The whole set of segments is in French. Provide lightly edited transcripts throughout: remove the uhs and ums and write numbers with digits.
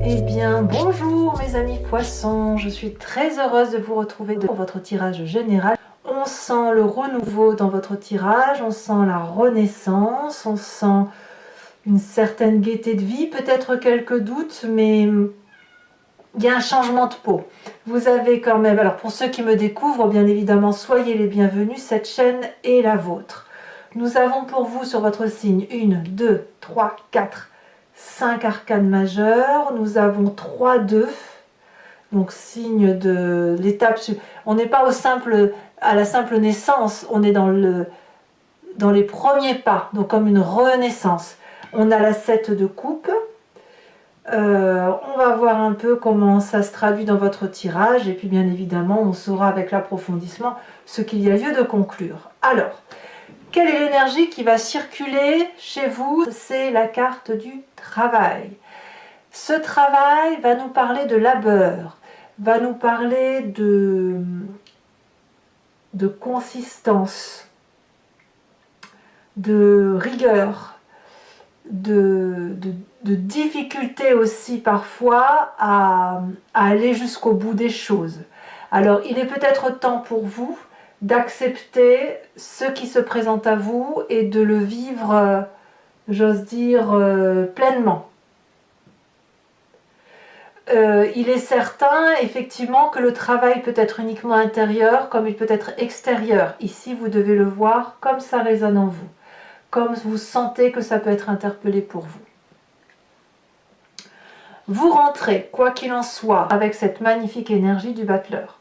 Eh bien, bonjour mes amis poissons, je suis très heureuse de vous retrouver pour votre tirage général. On sent le renouveau dans votre tirage, on sent la renaissance, on sent une certaine gaieté de vie, peut-être quelques doutes, mais il y a un changement de peau. Vous avez quand même, alors pour ceux qui me découvrent, bien évidemment, soyez les bienvenus, cette chaîne est la vôtre. Nous avons pour vous sur votre signe 1, 2, 3, 4, 5 arcanes majeures, nous avons 3 2, donc signe de l'étape, on n'est pas à la simple naissance, on est dans les premiers pas, donc comme une renaissance. On a la 7 de coupe, on va voir un peu comment ça se traduit dans votre tirage, et puis bien évidemment on saura avec l'approfondissement ce qu'il y a lieu de conclure. Alors, quelle est l'énergie qui va circuler chez vous? C'est la carte du travail. Ce travail va nous parler de labeur, va nous parler de consistance, de rigueur, de difficulté aussi parfois à aller jusqu'au bout des choses. Alors il est peut-être temps pour vous d'accepter ce qui se présente à vous et de le vivre, j'ose dire, pleinement. Il est certain effectivement que le travail peut être uniquement intérieur comme il peut être extérieur. Ici vous devez le voir comme ça résonne en vous, comme vous sentez que ça peut être interpellé pour vous. Vous rentrez, quoi qu'il en soit, avec cette magnifique énergie du battleur.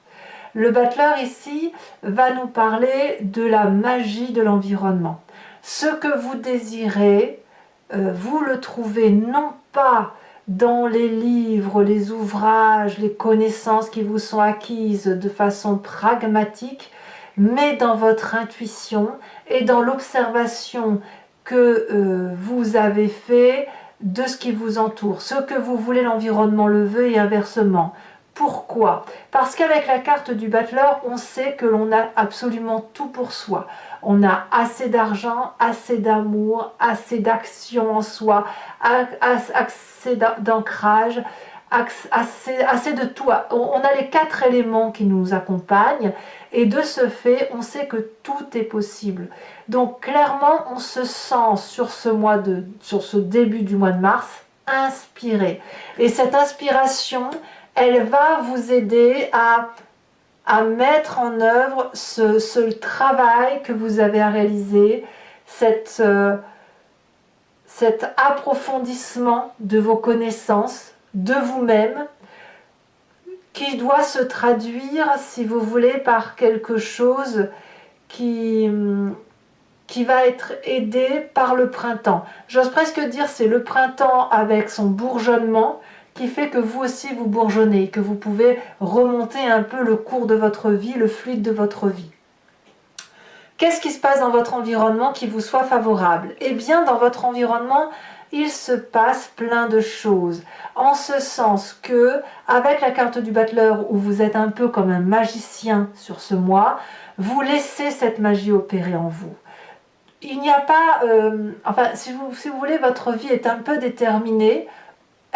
Le battleur ici va nous parler de la magie de l'environnement. Ce que vous désirez, vous le trouvez non pas dans les livres, les ouvrages, les connaissances qui vous sont acquises de façon pragmatique, mais dans votre intuition et dans l'observation que vous avez fait de ce qui vous entoure. Ce que vous voulez, l'environnement le veut et inversement. Pourquoi? Parce qu'avec la carte du battleur, on sait que l'on a absolument tout pour soi. On a assez d'argent, assez d'amour, assez d'action en soi, assez d'ancrage, assez de tout. On a les 4 éléments qui nous accompagnent et de ce fait, on sait que tout est possible. Donc clairement, on se sent sur ce début du mois de mars inspiré. Et cette inspiration, elle va vous aider à mettre en œuvre ce travail que vous avez à réaliser, cet approfondissement de vos connaissances, de vous-même, qui doit se traduire, si vous voulez, par quelque chose qui va être aidé par le printemps. J'ose presque dire c'est le printemps avec son bourgeonnement qui fait que vous aussi vous bourgeonnez, que vous pouvez remonter un peu le cours de votre vie, le fluide de votre vie. Qu'est-ce qui se passe dans votre environnement qui vous soit favorable? Eh bien, dans votre environnement, il se passe plein de choses. En ce sens que, avec la carte du battleur, où vous êtes un peu comme un magicien sur ce mois, vous laissez cette magie opérer en vous. Il n'y a pas... enfin, si vous voulez, votre vie est un peu déterminée.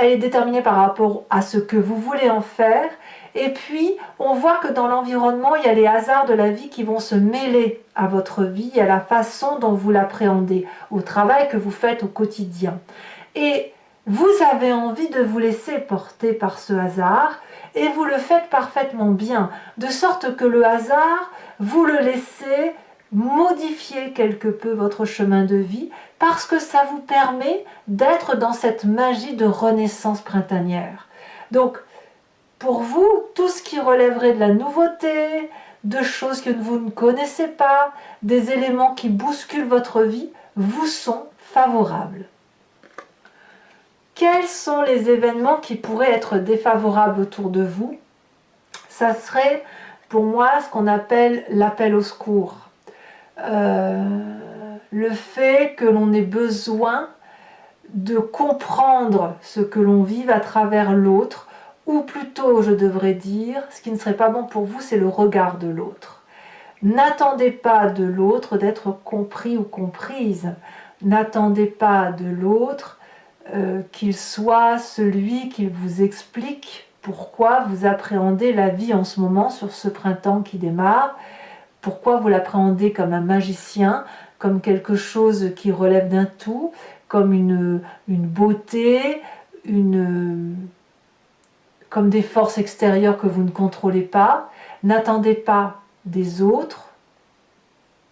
Elle est déterminée par rapport à ce que vous voulez en faire. Et puis, on voit que dans l'environnement, il y a les hasards de la vie qui vont se mêler à votre vie, à la façon dont vous l'appréhendez, au travail que vous faites au quotidien. Et vous avez envie de vous laisser porter par ce hasard, et vous le faites parfaitement bien, de sorte que le hasard, vous le laissez modifier quelque peu votre chemin de vie, parce que ça vous permet d'être dans cette magie de renaissance printanière. Donc, pour vous, tout ce qui relèverait de la nouveauté, de choses que vous ne connaissez pas, des éléments qui bousculent votre vie, vous sont favorables. Quels sont les événements qui pourraient être défavorables autour de vous? Ça serait, pour moi, ce qu'on appelle l'appel au secours. Le fait que l'on ait besoin de comprendre ce que l'on vive à travers l'autre, ou plutôt, je devrais dire, ce qui ne serait pas bon pour vous, c'est le regard de l'autre. N'attendez pas de l'autre d'être compris ou comprise. N'attendez pas de l'autre qu'il soit celui qui vous explique pourquoi vous appréhendez la vie en ce moment sur ce printemps qui démarre, pourquoi vous l'appréhendez comme un magicien, comme quelque chose qui relève d'un tout, comme une beauté, comme des forces extérieures que vous ne contrôlez pas. N'attendez pas des autres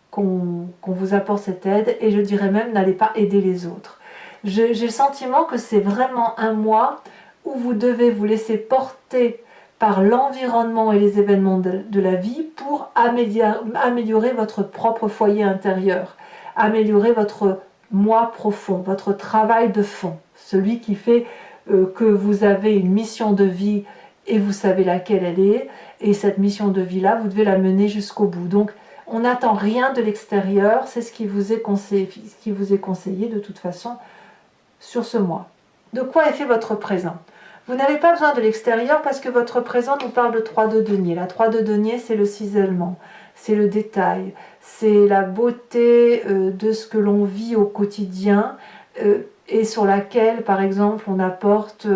qu'on vous apporte cette aide, et je dirais même n'allez pas aider les autres. J'ai le sentiment que c'est vraiment un mois où vous devez vous laisser porter par l'environnement et les événements de la vie pour améliorer votre propre foyer intérieur, améliorer votre moi profond, votre travail de fond, celui qui fait que vous avez une mission de vie et vous savez laquelle elle est, et cette mission de vie là, vous devez la mener jusqu'au bout. Donc on n'attend rien de l'extérieur, c'est ce qui vous est conseillé de toute façon sur ce mois. De quoi est fait votre présent? Vous n'avez pas besoin de l'extérieur parce que votre présent nous parle de 3 de denier. La 3 de denier, c'est le cisaillement, c'est le détail, c'est la beauté de ce que l'on vit au quotidien et sur laquelle, par exemple, on apporte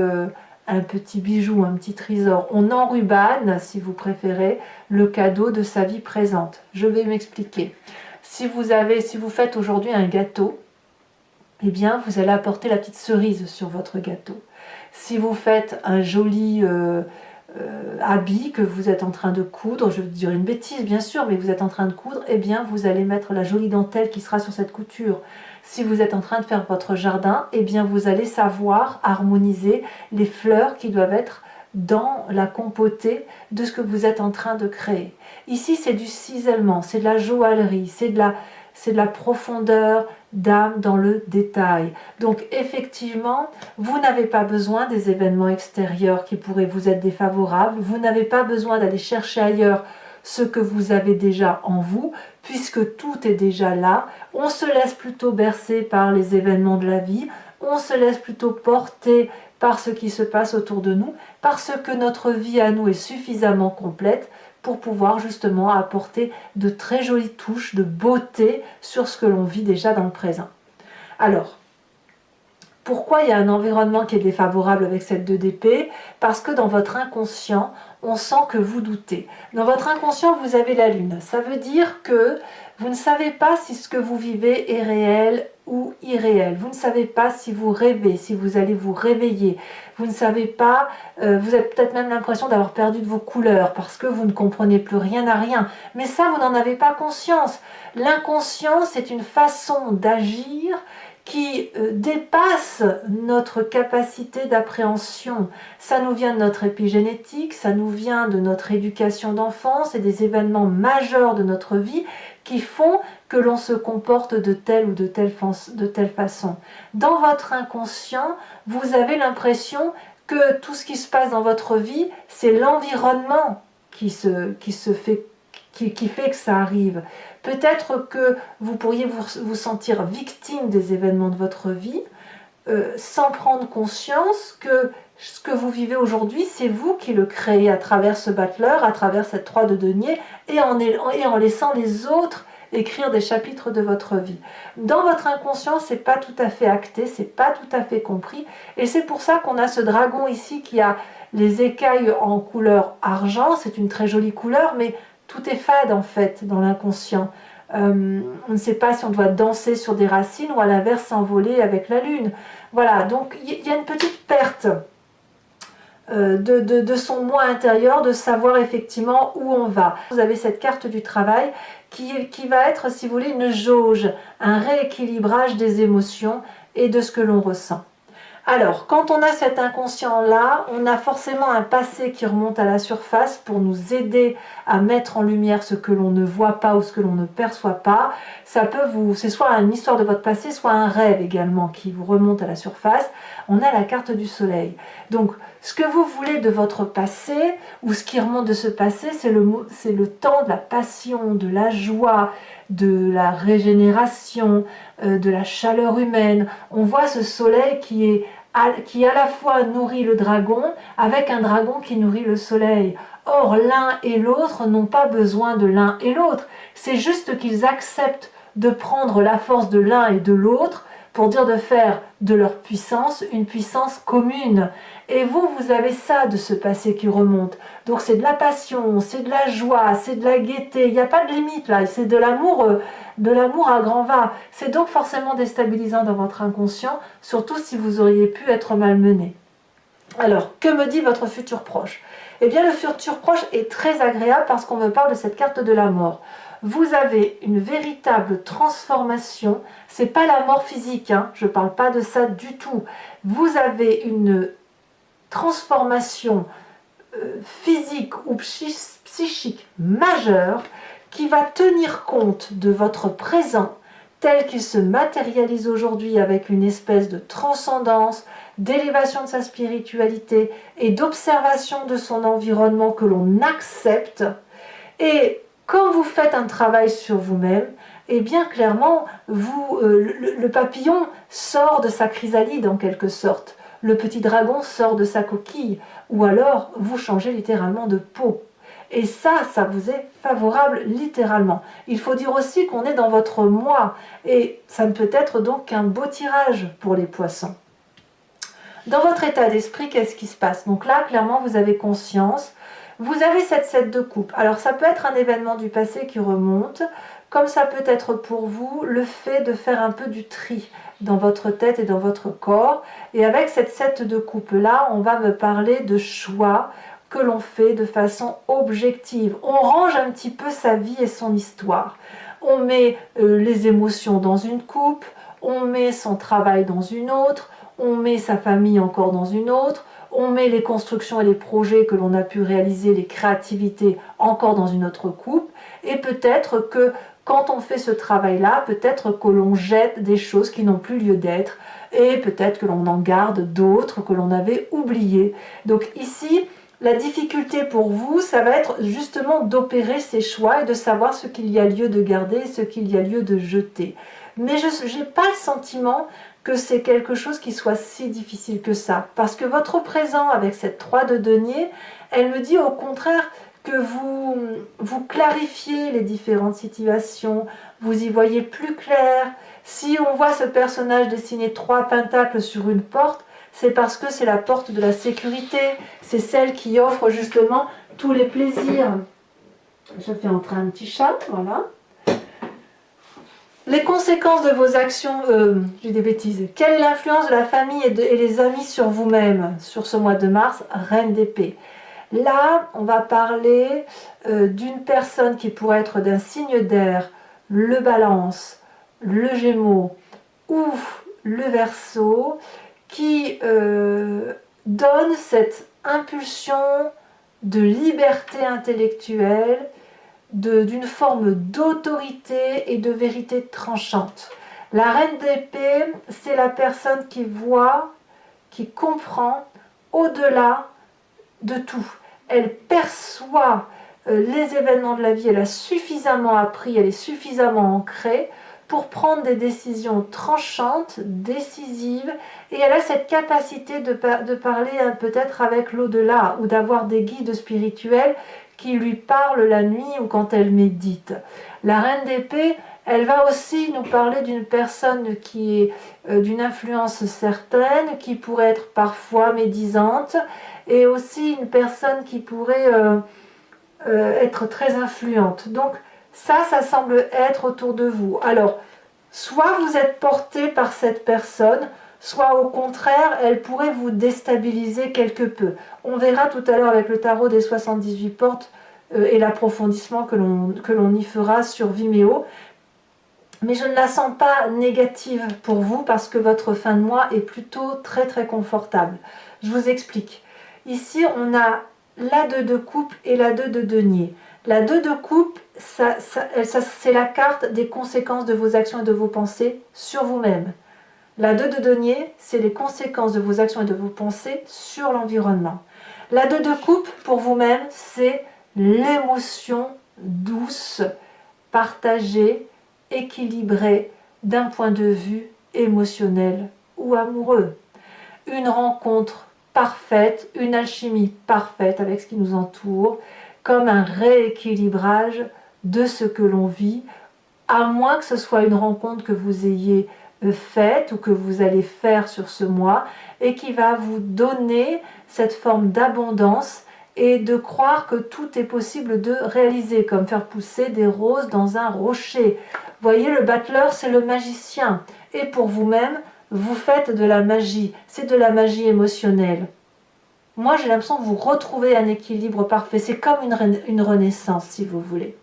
un petit bijou, un petit trésor. On enrubane, si vous préférez, le cadeau de sa vie présente. Je vais m'expliquer. Si vous faites aujourd'hui un gâteau, eh bien, vous allez apporter la petite cerise sur votre gâteau. Si vous faites un joli habit que vous êtes en train de coudre, je vais dire une bêtise bien sûr, mais vous êtes en train de coudre, eh bien, vous allez mettre la jolie dentelle qui sera sur cette couture. Si vous êtes en train de faire votre jardin, eh bien, vous allez savoir harmoniser les fleurs qui doivent être dans la compotée de ce que vous êtes en train de créer. Ici, c'est du cisaillement, c'est de la joaillerie, c'est de la profondeur d'âme dans le détail. Donc effectivement, vous n'avez pas besoin des événements extérieurs qui pourraient vous être défavorables, vous n'avez pas besoin d'aller chercher ailleurs ce que vous avez déjà en vous, puisque tout est déjà là. On se laisse plutôt bercer par les événements de la vie, on se laisse plutôt porter par ce qui se passe autour de nous, parce que notre vie à nous est suffisamment complète pour pouvoir justement apporter de très jolies touches de beauté sur ce que l'on vit déjà dans le présent. Alors, pourquoi il y a un environnement qui est défavorable avec cette 2 d'épée? Parce que dans votre inconscient, on sent que vous doutez. Dans votre inconscient, vous avez la lune. Ça veut dire que vous ne savez pas si ce que vous vivez est réel ou irréel. Vous ne savez pas si vous rêvez, si vous allez vous réveiller. Vous ne savez pas, vous avez peut-être même l'impression d'avoir perdu de vos couleurs parce que vous ne comprenez plus rien à rien. Mais ça, vous n'en avez pas conscience. L'inconscient, c'est une façon d'agir qui dépasse notre capacité d'appréhension. Ça nous vient de notre épigénétique, ça nous vient de notre éducation d'enfance et des événements majeurs de notre vie qui font que l'on se comporte de telle ou de telle façon. Dans votre inconscient, vous avez l'impression que tout ce qui se passe dans votre vie, c'est l'environnement qui fait que ça arrive. Peut-être que vous pourriez vous sentir victime des événements de votre vie sans prendre conscience que ce que vous vivez aujourd'hui, c'est vous qui le créez à travers ce battleur, à travers cette 3 de denier et en laissant les autres écrire des chapitres de votre vie. Dans votre inconscient, c'est pas tout à fait acté, c'est pas tout à fait compris, et c'est pour ça qu'on a ce dragon ici qui a les écailles en couleur argent. C'est une très jolie couleur, mais tout est fade en fait dans l'inconscient. On ne sait pas si on doit danser sur des racines ou à l'inverse s'envoler avec la lune. Voilà, donc il y a une petite perte de son moi intérieur, de savoir effectivement où on va. Vous avez cette carte du travail qui va être, si vous voulez, une jauge, un rééquilibrage des émotions et de ce que l'on ressent. Alors, quand on a cet inconscient-là, on a forcément un passé qui remonte à la surface pour nous aider à mettre en lumière ce que l'on ne voit pas ou ce que l'on ne perçoit pas. C'est soit une histoire de votre passé, soit un rêve également qui vous remonte à la surface. On a la carte du soleil. Donc, ce que vous voulez de votre passé, ou ce qui remonte de ce passé, c'est le temps de la passion, de la joie, de la régénération, de la chaleur humaine. On voit ce soleil qui à la fois nourrit le dragon, avec un dragon qui nourrit le soleil. Or, l'un et l'autre n'ont pas besoin de l'un et l'autre. C'est juste qu'ils acceptent de prendre la force de l'un et de l'autre pour dire de faire de leur puissance une puissance commune. Et vous, vous avez ça de ce passé qui remonte. Donc c'est de la passion, c'est de la joie, c'est de la gaieté. Il n'y a pas de limite là, c'est de l'amour à grand va. C'est donc forcément déstabilisant dans votre inconscient, surtout si vous auriez pu être malmené. Alors, que me dit votre futur proche? Eh bien, le futur proche est très agréable parce qu'on me parle de cette carte de la mort. Vous avez une véritable transformation. C'est pas la mort physique, hein, je ne parle pas de ça du tout. Vous avez une transformation physique ou psychique majeure qui va tenir compte de votre présent tel qu'il se matérialise aujourd'hui avec une espèce de transcendance, d'élévation de sa spiritualité et d'observation de son environnement que l'on accepte. Et quand vous faites un travail sur vous-même, eh bien clairement, le papillon sort de sa chrysalide en quelque sorte. Le petit dragon sort de sa coquille. Ou alors, vous changez littéralement de peau. Et ça vous est favorable littéralement. Il faut dire aussi qu'on est dans votre moi. Et ça ne peut être donc qu'un beau tirage pour les poissons. Dans votre état d'esprit, qu'est-ce qui se passe? Donc là, clairement, vous avez conscience. Vous avez cette 7 de coupe. Alors ça peut être un événement du passé qui remonte, comme ça peut être pour vous le fait de faire un peu du tri dans votre tête et dans votre corps. Et avec cette 7 de coupe là, on va me parler de choix que l'on fait de façon objective. On range un petit peu sa vie et son histoire. On met les émotions dans une coupe, on met son travail dans une autre, on met sa famille encore dans une autre, on met les constructions et les projets que l'on a pu réaliser, les créativités encore dans une autre coupe, et peut-être que quand on fait ce travail-là, peut-être que l'on jette des choses qui n'ont plus lieu d'être, et peut-être que l'on en garde d'autres que l'on avait oubliées. Donc ici, la difficulté pour vous, ça va être justement d'opérer ces choix et de savoir ce qu'il y a lieu de garder et ce qu'il y a lieu de jeter. Mais je n'ai pas le sentiment que c'est quelque chose qui soit si difficile que ça. Parce que votre présent avec cette 3 de denier, elle me dit au contraire que vous clarifiez les différentes situations, vous y voyez plus clair. Si on voit ce personnage dessiner 3 pentacles sur une porte, c'est parce que c'est la porte de la sécurité, c'est celle qui offre justement tous les plaisirs. Je fais entrer un petit chat, voilà. Les conséquences de vos actions, j'ai des bêtises. Quelle est l'influence de la famille et les amis sur vous-même sur ce mois de mars? Reine d'épée. Là, on va parler d'une personne qui pourrait être d'un signe d'air, le Balance, le Gémeaux ou le Verseau, qui donne cette impulsion de liberté intellectuelle, d'une forme d'autorité et de vérité tranchante. La reine d'épée, c'est la personne qui voit, qui comprend au-delà de tout. Elle perçoit les événements de la vie, elle a suffisamment appris, elle est suffisamment ancrée pour prendre des décisions tranchantes, décisives, et elle a cette capacité de parler peut-être avec l'au-delà, ou d'avoir des guides spirituels qui lui parlent la nuit ou quand elle médite. La reine d'épée, elle va aussi nous parler d'une personne qui est d'une influence certaine, qui pourrait être parfois médisante, et aussi une personne qui pourrait être très influente. Donc ça semble être autour de vous. Alors, soit vous êtes porté par cette personne, soit au contraire, elle pourrait vous déstabiliser quelque peu. On verra tout à l'heure avec le tarot des 78 portes et l'approfondissement que l'on y fera sur Vimeo. Mais je ne la sens pas négative pour vous parce que votre fin de mois est plutôt très très confortable. Je vous explique. Ici, on a la 2 de coupe et la 2 de denier. La 2 de coupe, c'est la carte des conséquences de vos actions et de vos pensées sur vous-même. La 2 de denier, c'est les conséquences de vos actions et de vos pensées sur l'environnement. La 2 de coupe, pour vous-même, c'est l'émotion douce, partagée, équilibrée d'un point de vue émotionnel ou amoureux. Une rencontre parfaite, une alchimie parfaite avec ce qui nous entoure, comme un rééquilibrage de ce que l'on vit, à moins que ce soit une rencontre que vous ayez faites ou que vous allez faire sur ce mois et qui va vous donner cette forme d'abondance et de croire que tout est possible de réaliser, comme faire pousser des roses dans un rocher. Vous voyez, le battleur, c'est le magicien. Et pour vous-même, vous faites de la magie. C'est de la magie émotionnelle. Moi, j'ai l'impression que vous retrouvez un équilibre parfait. C'est comme une renaissance, si vous voulez.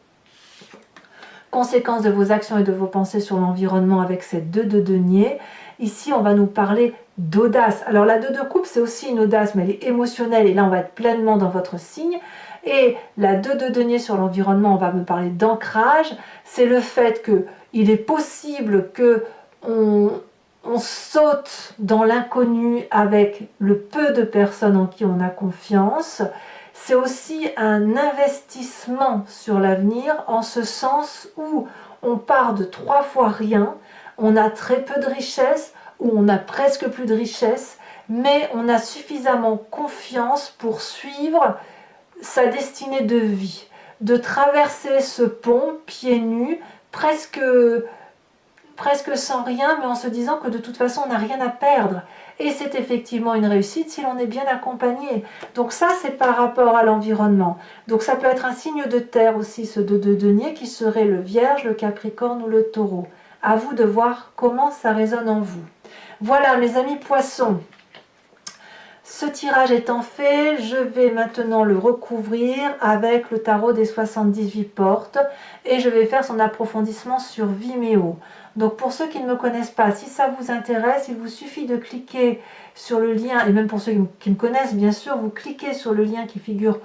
Conséquence de vos actions et de vos pensées sur l'environnement avec cette 2 de denier. Ici, on va nous parler d'audace. Alors, la 2 de coupe, c'est aussi une audace, mais elle est émotionnelle. Et là, on va être pleinement dans votre signe. Et la 2 de denier sur l'environnement, on va me parler d'ancrage. C'est le fait qu'il est possible que on saute dans l'inconnu avec le peu de personnes en qui on a confiance. C'est aussi un investissement sur l'avenir en ce sens où on part de 3 fois rien, on a très peu de richesse ou on a presque plus de richesse, mais on a suffisamment confiance pour suivre sa destinée de vie, de traverser ce pont pieds nus, presque sans rien, mais en se disant que de toute façon on n'a rien à perdre. Et c'est effectivement une réussite si l'on est bien accompagné. Donc ça, c'est par rapport à l'environnement. Donc ça peut être un signe de terre aussi, ce 2 de denier, qui serait le Vierge, le Capricorne ou le Taureau. À vous de voir comment ça résonne en vous. Voilà, mes amis poissons. Ce tirage étant fait, je vais maintenant le recouvrir avec le tarot des 78 portes et je vais faire son approfondissement sur Vimeo. Donc pour ceux qui ne me connaissent pas, si ça vous intéresse, il vous suffit de cliquer sur le lien, et même pour ceux qui me connaissent bien sûr, vous cliquez sur le lien qui figure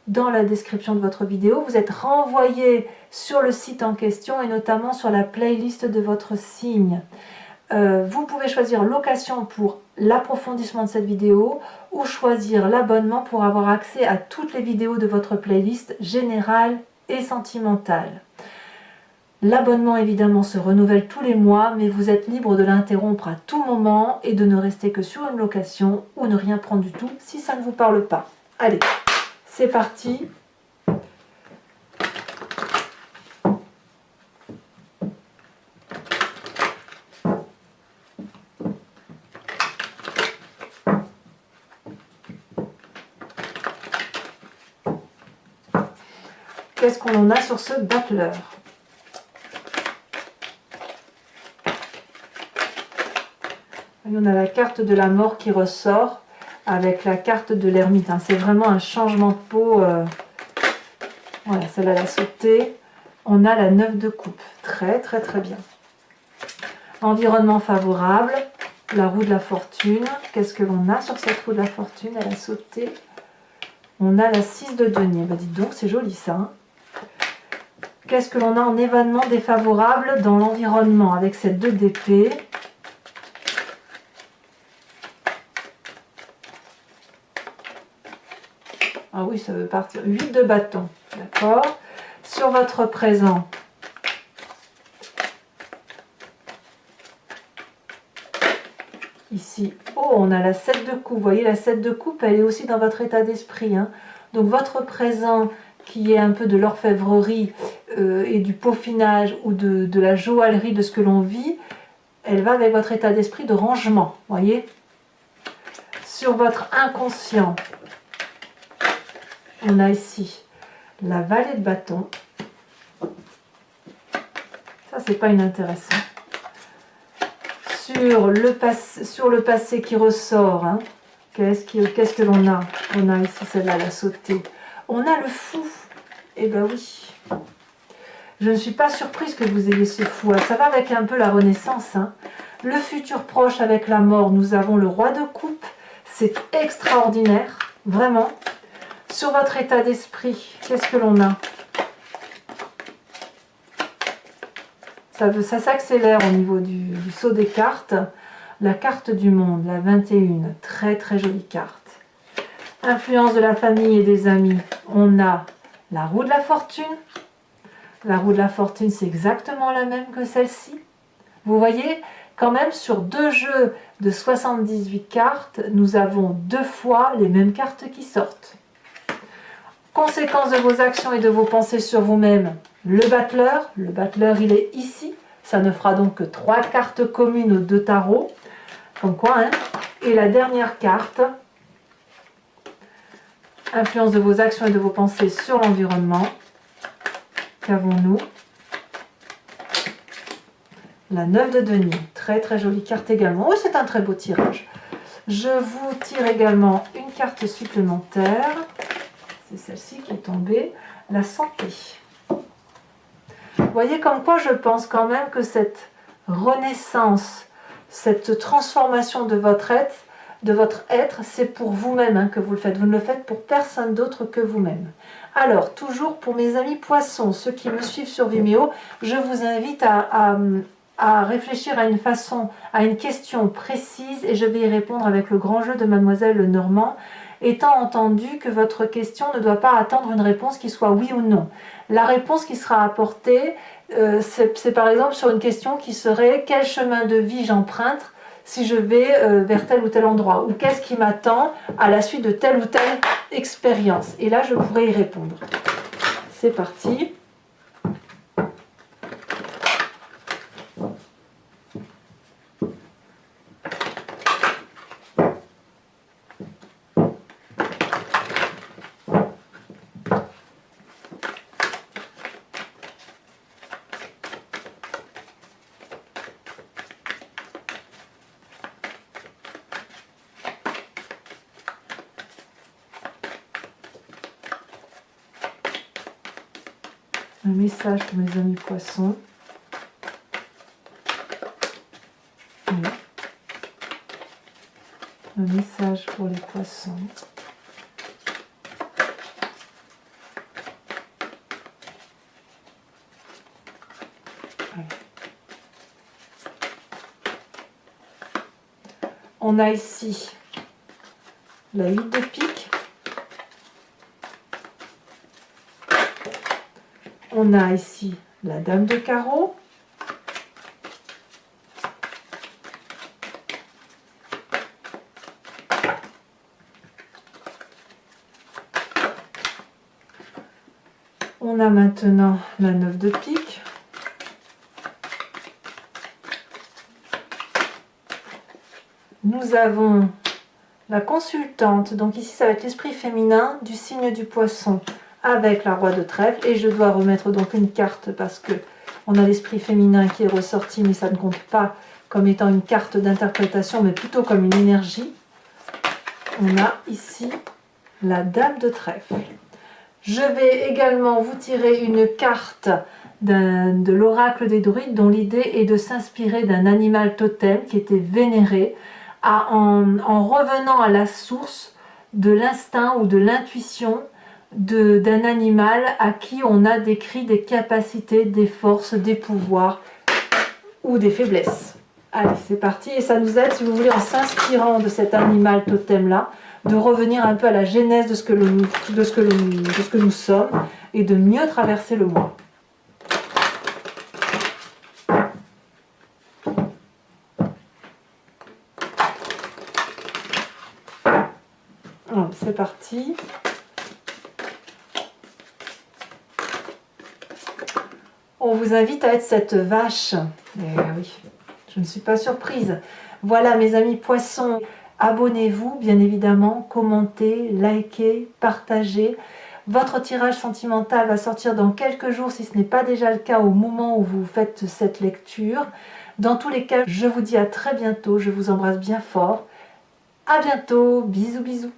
dans la description de votre vidéo, vous êtes renvoyé sur le site en question et notamment sur la playlist de votre signe. Vous pouvez choisir location pour l'approfondissement de cette vidéo ou choisir l'abonnement pour avoir accès à toutes les vidéos de votre playlist générale et sentimentale. L'abonnement évidemment se renouvelle tous les mois, mais vous êtes libre de l'interrompre à tout moment et de ne rester que sur une location ou ne rien prendre du tout si ça ne vous parle pas. Allez, c'est parti. Qu'est-ce qu'on en a sur ce battleur? On a la carte de la mort qui ressort avec la carte de l'ermite. C'est vraiment un changement de peau. Voilà, celle-là elle a sauté. On a la 9 de coupe. Très très très bien. Environnement favorable. La roue de la fortune. Qu'est-ce que l'on a sur cette roue de la fortune? Elle a sauté. On a la 6 de denier. Bah, dites donc, c'est joli ça. Hein. Qu'est-ce que l'on a en événement défavorable dans l'environnement avec cette 2 d'épée? Ah oui, ça veut partir. 8 de bâton. D'accord. Sur votre présent. Ici. Oh, on a la 7 de coupe. Vous voyez, la 7 de coupe, elle est aussi dans votre état d'esprit. Hein. Donc, votre présent qui est un peu de l'orfèvrerie et du peaufinage ou de la joaillerie de ce que l'on vit, elle va avec votre état d'esprit de rangement. Voyez. Sur votre inconscient. On a ici la vallée de bâton. Ça, c'est pas inintéressant. Sur le passé qui ressort, hein, qu'est-ce que l'on a? On a ici celle-là, la sautée. On a le fou. Eh ben oui. Je ne suis pas surprise que vous ayez ce fou. Ça va avec un peu la renaissance. Hein. Le futur proche avec la mort. Nous avons le roi de coupe. C'est extraordinaire. Vraiment. Sur votre état d'esprit, qu'est-ce que l'on a? Ça s'accélère au niveau du saut des cartes. La carte du monde, la 21. Très très jolie carte. Influence de la famille et des amis. On a la roue de la fortune. La roue de la fortune, c'est exactement la même que celle-ci. Vous voyez, quand même, sur 2 jeux de 78 cartes, nous avons 2 fois les mêmes cartes qui sortent. Conséquence de vos actions et de vos pensées sur vous-même, le battleur il est ici, Ça ne fera donc que 3 cartes communes aux 2 tarots. Comme quoi, hein. Et la dernière carte, influence de vos actions et de vos pensées sur l'environnement. Qu'avons-nous? La 9 de denier, très très jolie carte également. Oh, c'est un très beau tirage. Je vous tire également une carte supplémentaire. C'est celle-ci qui est tombée. La santé. Vous voyez comme quoi je pense quand même que cette renaissance, cette transformation de votre être, c'est pour vous-même hein, que vous le faites. Vous ne le faites pour personne d'autre que vous-même. Alors, toujours pour mes amis poissons, ceux qui me suivent sur Vimeo, je vous invite à réfléchir à une question précise et je vais y répondre avec le grand jeu de Mademoiselle Lenormand, étant entendu que votre question ne doit pas attendre une réponse qui soit oui ou non. La réponse qui sera apportée, c'est par exemple sur une question qui serait « Quel chemin de vie j'emprunte si je vais vers tel ou tel endroit ?» ou « Qu'est-ce qui m'attend à la suite de telle ou telle expérience ?» Et là, je pourrais y répondre. C'est parti. Un message pour mes amis poissons. Oui. Un message pour les poissons. Oui. On a ici la 8 de pique. On a ici la dame de carreau. On a maintenant la 9 de pique. Nous avons la consultante. Donc ici, ça va être l'esprit féminin du signe du poisson avec la roi de trèfle. Et je dois remettre donc une carte parce que on a l'esprit féminin qui est ressorti, mais ça ne compte pas comme étant une carte d'interprétation, mais plutôt comme une énergie. On a ici la dame de trèfle. Je vais également vous tirer une carte de l'oracle des druides dont l'idée est de s'inspirer d'un animal totem qui était vénéré en revenant à la source de l'instinct ou de l'intuition d'un animal à qui on a décrit des capacités, des forces, des pouvoirs ou des faiblesses. Allez, c'est parti et ça nous aide, si vous voulez, en s'inspirant de cet animal totem-là, de revenir un peu à la genèse de ce que nous sommes et de mieux traverser le mois. C'est parti. On vous invite à être cette vache. Eh oui, je ne suis pas surprise. Voilà mes amis poissons. Abonnez-vous, bien évidemment, commentez, likez, partagez. Votre tirage sentimental va sortir dans quelques jours, si ce n'est pas déjà le cas au moment où vous faites cette lecture. Dans tous les cas, je vous dis à très bientôt. Je vous embrasse bien fort. À bientôt. Bisous, bisous.